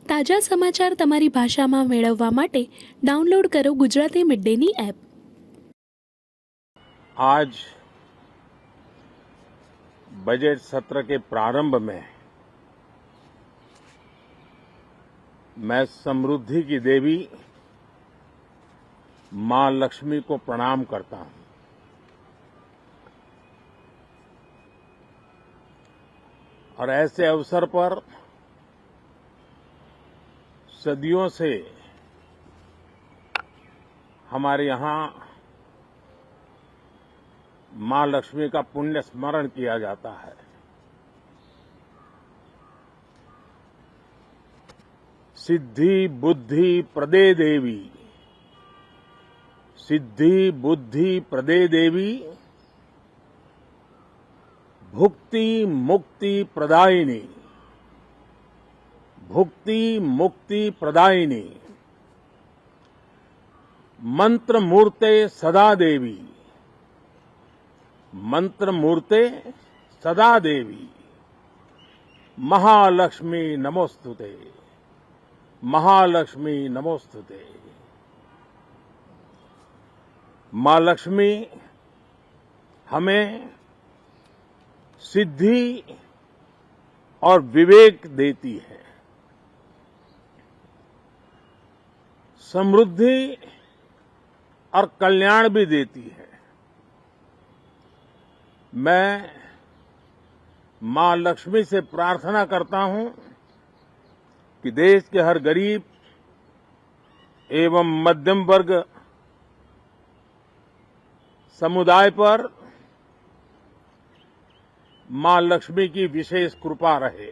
તાજા સમાચાર તમારી ભાષામાં મેળવવા માટે ડાઉનલોડ કરો ગુજરાતી મિડ ડેની એપ। आज बजट सत्र के प्रारंभ में मैं समृद्धि की देवी मां लक्ष्मी को प्रणाम करता हूं। और ऐसे अवसर पर सदियों से हमारे यहां मां लक्ष्मी का पुण्य स्मरण किया जाता है। सिद्धि बुद्धि प्रदे देवी, सिद्धि बुद्धि प्रदे देवी, भुक्ति मुक्ति प्रदायिनी, भुक्ति मुक्ति प्रदायिनी, मंत्र मूर्ते सदा देवी, मंत्र मूर्ते सदा देवी, महालक्ष्मी नमोस्तुते, महालक्ष्मी नमोस्तुते। मां लक्ष्मी हमें सिद्धि और विवेक देती है, समृद्धि और कल्याण भी देती है। मैं मां लक्ष्मी से प्रार्थना करता हूं कि देश के हर गरीब एवं मध्यम वर्ग समुदाय पर मां लक्ष्मी की विशेष कृपा रहे।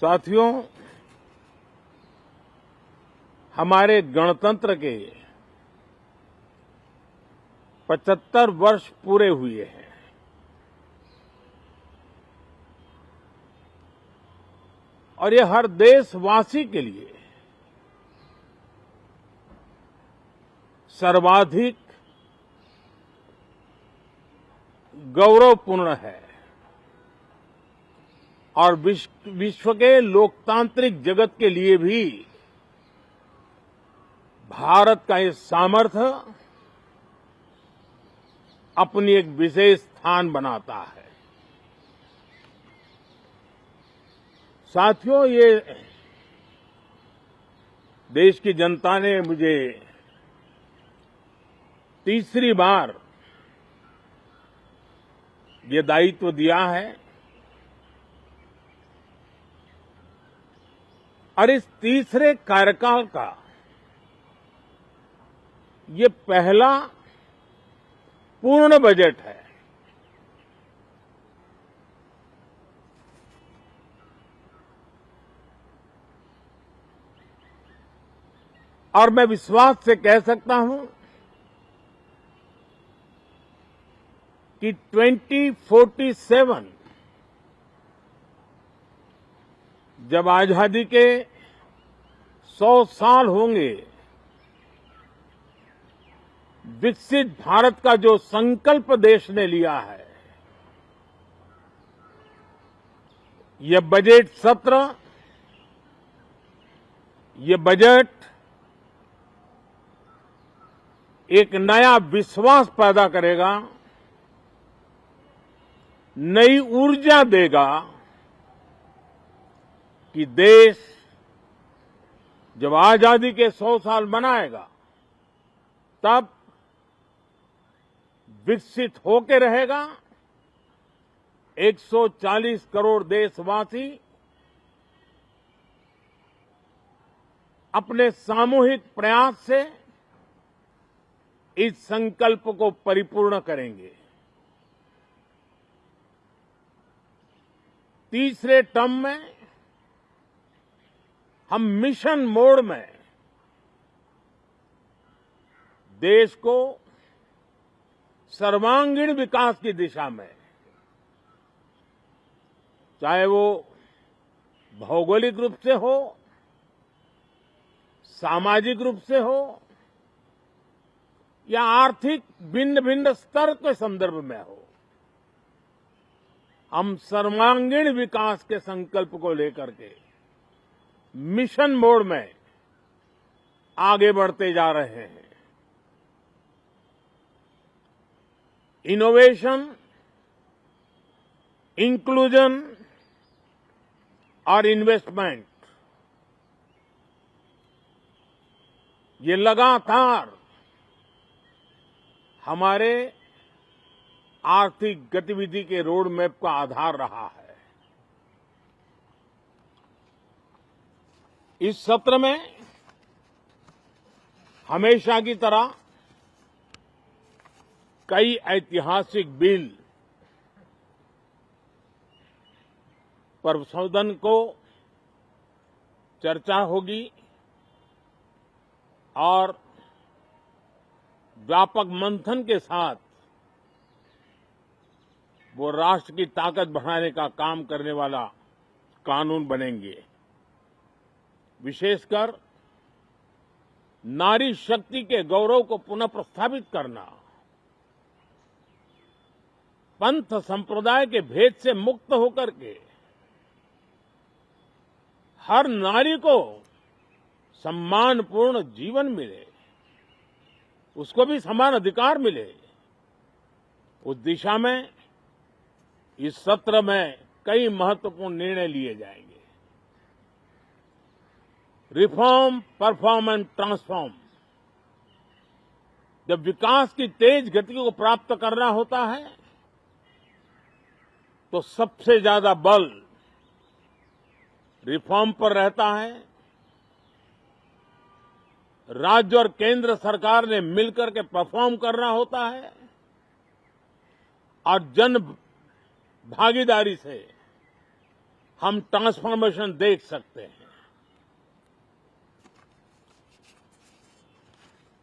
साथियों, हमारे गणतंत्र के 75 वर्ष पूरे हुए हैं। और ये हर देशवासी के लिए सर्वाधिक गौरवपूर्ण है और विश्व के लोकतांत्रिक जगत के लिए भी भारत का ये सामर्थ्य अपनी एक विशेष स्थान बनाता है। साथियों, ये देश की जनता ने मुझे तीसरी बार ये दायित्व दिया है और इस तीसरे कार्यकाल का ये पहला पूर्ण बजट है। और मैं विश्वास से कह सकता हूं कि 2047 जब आजादी के 100 साल होंगे, विकसित भारत का जो संकल्प देश ने लिया है, यह बजट सत्र, ये बजट एक नया विश्वास पैदा करेगा, नई ऊर्जा देगा कि देश जब आजादी के 100 साल मनाएगा तब विकसित होकर रहेगा। 140 करोड़ देशवासी अपने सामूहिक प्रयास से इस संकल्प को परिपूर्ण करेंगे। तीसरे टर्म में हम मिशन मोड में देश को सर्वांगीण विकास की दिशा में, चाहे वो भौगोलिक रूप से हो, सामाजिक रूप से हो या आर्थिक भिन्न भिन्न स्तर के संदर्भ में हो, हम सर्वांगीण विकास के संकल्प को लेकर के मिशन मोड में आगे बढ़ते जा रहे हैं। इनोवेशन, इंक्लूजन और इन्वेस्टमेंट, ये लगातार हमारे आर्थिक गतिविधि के रोड मैप का आधार रहा है। इस सत्र में हमेशा की तरह कई ऐतिहासिक बिल पर सदन को चर्चा होगी और व्यापक मंथन के साथ वो राष्ट्र की ताकत बढ़ाने का काम करने वाला कानून बनेंगे। विशेषकर नारी शक्ति के गौरव को पुनः प्रस्थापित करना, पंथ संप्रदाय के भेद से मुक्त होकर के हर नारी को सम्मानपूर्ण जीवन मिले, उसको भी समान अधिकार मिले, उस दिशा में इस सत्र में कई महत्वपूर्ण निर्णय लिए जाएंगे। Reform, perform and transform. जब विकास की तेज गति को प्राप्त करना होता है तो सबसे ज्यादा बल रिफॉर्म पर रहता है। राज्य और केंद्र सरकार ने मिलकर के परफॉर्म करना होता है और जन भागीदारी से हम ट्रांसफॉर्मेशन देख सकते हैं।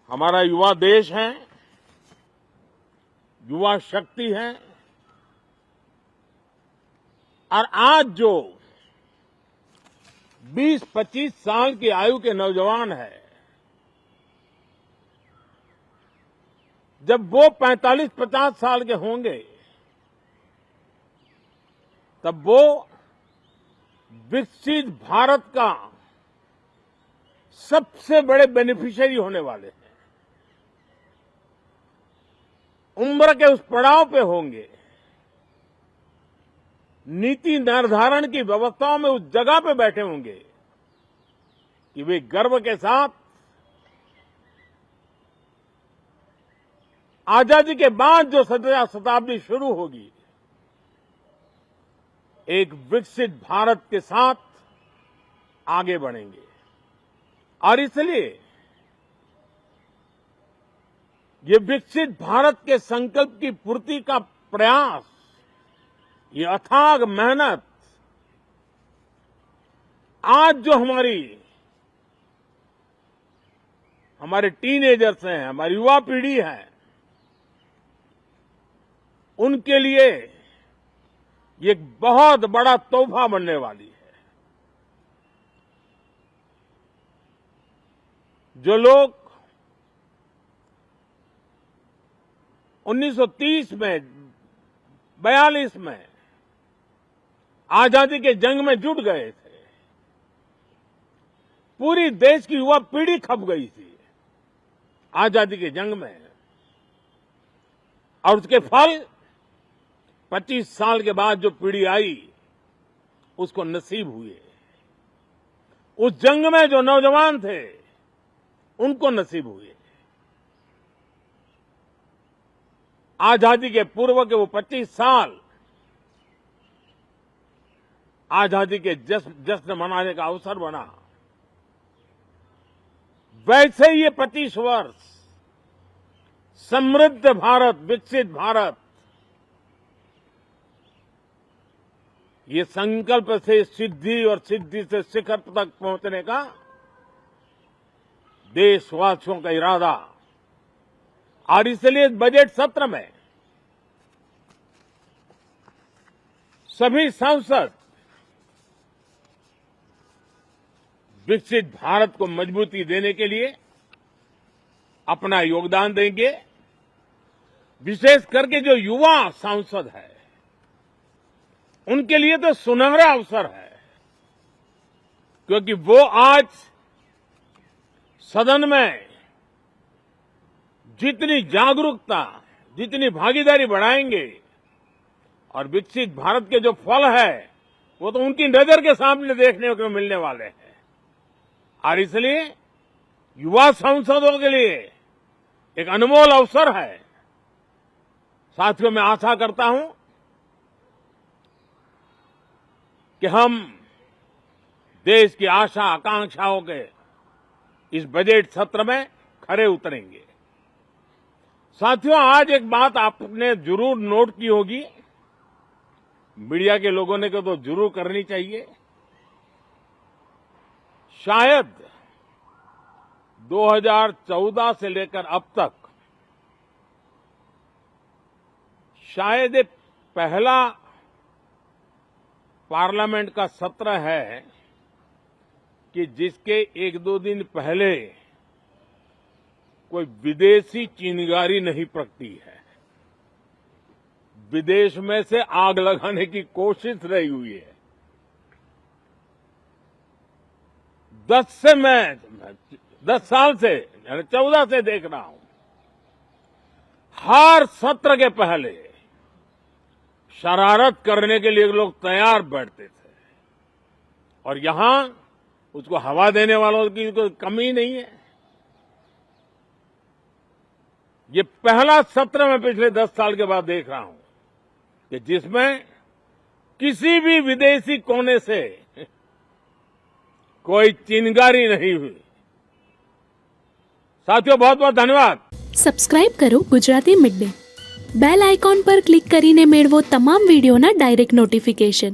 हमारा युवा देश है, युवा शक्ति है और आज जो 20-25 साल की आयु के नौजवान हैं, जब वो 45-50 साल के होंगे तब वो विकसित भारत का सबसे बड़े बेनिफिशियरी होने वाले हैं। उम्र के उस पड़ाव पे होंगे, नीति निर्धारण की व्यवस्थाओं में उस जगह पे बैठे होंगे कि वे गर्व के साथ आजादी के बाद जो शताब्दी शुरू होगी, एक विकसित भारत के साथ आगे बढ़ेंगे। और इसलिए ये विकसित भारत के संकल्प की पूर्ति का प्रयास, ये अथाग मेहनत आज जो हमारे टीनेजर्स हैं, हमारी युवा पीढ़ी है, उनके लिए ये एक बहुत बड़ा तोहफा बनने वाली है। जो लोग 1930 में, 42 में आजादी के जंग में जुट गए थे, पूरी देश की युवा पीढ़ी खप गई थी आजादी के जंग में, और उसके फल 25 साल के बाद जो पीढ़ी आई उसको नसीब हुए। उस जंग में जो नौजवान थे उनको नसीब हुए। आजादी के पूर्व के वो 25 साल आजादी के जश्न मनाने का अवसर बना। वैसे ही ये 25 वर्ष समृद्ध भारत, विकसित भारत, ये संकल्प से सिद्धि और सिद्धि से शिखर तक पहुंचने का देशवासियों का इरादा। और इसलिए बजट सत्र में सभी सांसद विकसित भारत को मजबूती देने के लिए अपना योगदान देंगे। विशेष करके जो युवा सांसद है उनके लिए तो सुनहरा अवसर है, क्योंकि वो आज सदन में जितनी जागरूकता, जितनी भागीदारी बढ़ाएंगे और विकसित भारत के जो फल है वो तो उनकी नजर के सामने देखने को मिलने वाले हैं। और इसलिए युवा सांसदों के लिए एक अनमोल अवसर है। साथियों, मैं आशा करता हूं कि हम देश की आशा आकांक्षाओं के इस बजट सत्र में खरे उतरेंगे। साथियों, आज एक बात आपने जरूर नोट की होगी, मीडिया के लोगों ने तो जरूर करनी चाहिए। शायद 2014 से लेकर अब तक शायद ये पहला पार्लियामेंट का सत्र है कि जिसके एक दो दिन पहले कोई विदेशी चिंगारी नहीं प्रगटी है। विदेश में से आग लगाने की कोशिश रही हुई है। 10 साल से, यानी 14 से देख रहा हूं, हर सत्र के पहले शरारत करने के लिए लोग तैयार बैठते थे और यहां उसको हवा देने वालों की कोई कमी नहीं है। ये पहला सत्र मैं पिछले 10 साल के बाद देख रहा हूं कि जिसमें किसी भी विदेशी कोने से कोई चिंगारी नहीं हुई। साथियों, बहुत बहुत धन्यवाद। સબસ્ક્રાઇબ કરો Gujarati mid day. Bell icon પર ક્લિક કરીને મેળવો તમામ વિડીયોના ડાયરેક્ટ નોટિફિકેશન.